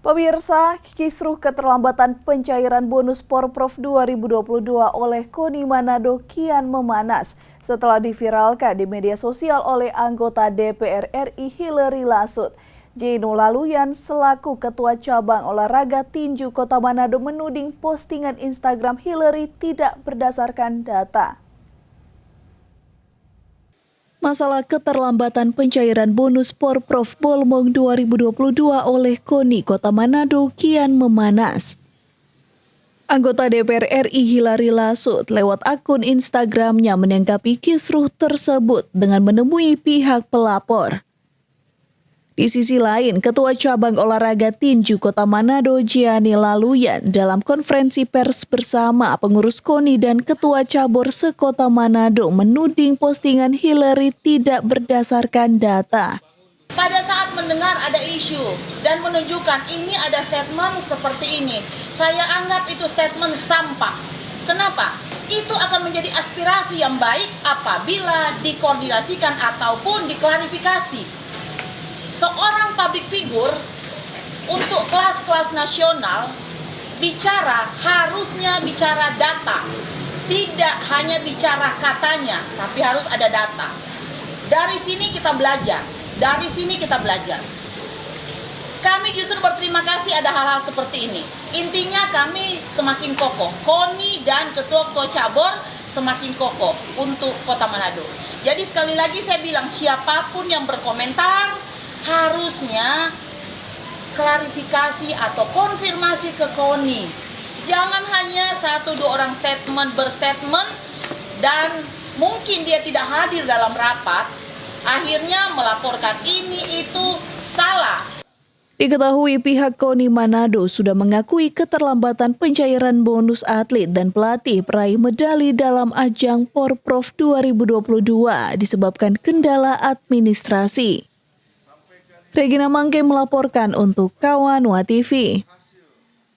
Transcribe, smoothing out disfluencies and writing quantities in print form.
Pemirsa, kisruh keterlambatan pencairan bonus Porprov 2022 oleh KONI Manado kian memanas setelah diviralkan di media sosial oleh anggota DPR RI Hillary Lasut. Jeno Laluyan selaku Ketua Cabang Olahraga Tinju Kota Manado menuding postingan Instagram Hillary tidak berdasarkan data. Masalah keterlambatan pencairan bonus Porprov Bolmong 2022 oleh KONI Kota Manado kian memanas. Anggota DPR RI Hillary Lasut lewat akun Instagramnya menanggapi kisruh tersebut dengan menemui pihak pelapor. Di sisi lain, Ketua Cabang Olahraga Tinju Kota Manado Giani Laluyan dalam konferensi pers bersama pengurus KONI dan Ketua Cabur se-Kota Manado menuding postingan Hillary tidak berdasarkan data. Pada saat mendengar ada isu dan menunjukkan ini ada statement seperti ini, saya anggap itu statement sampah. Kenapa? Itu akan menjadi aspirasi yang baik apabila dikoordinasikan ataupun diklarifikasi. Seorang public figure untuk kelas-kelas nasional harusnya bicara data, tidak hanya bicara katanya, tapi harus ada data. Dari sini kita belajar, Kami justru berterima kasih ada hal-hal seperti ini. Intinya kami semakin kokoh, KONI dan ketua-ketua cabur semakin kokoh untuk Kota Manado. Jadi sekali lagi saya bilang siapapun yang berkomentar harusnya klarifikasi atau konfirmasi ke KONI. Jangan hanya 1-2 orang berstatement dan mungkin dia tidak hadir dalam rapat, akhirnya melaporkan ini itu salah. Diketahui pihak KONI Manado sudah mengakui keterlambatan pencairan bonus atlet dan pelatih peraih medali dalam ajang Porprov 2022 disebabkan kendala administrasi. Regina Mangke melaporkan untuk Kawanwa TV.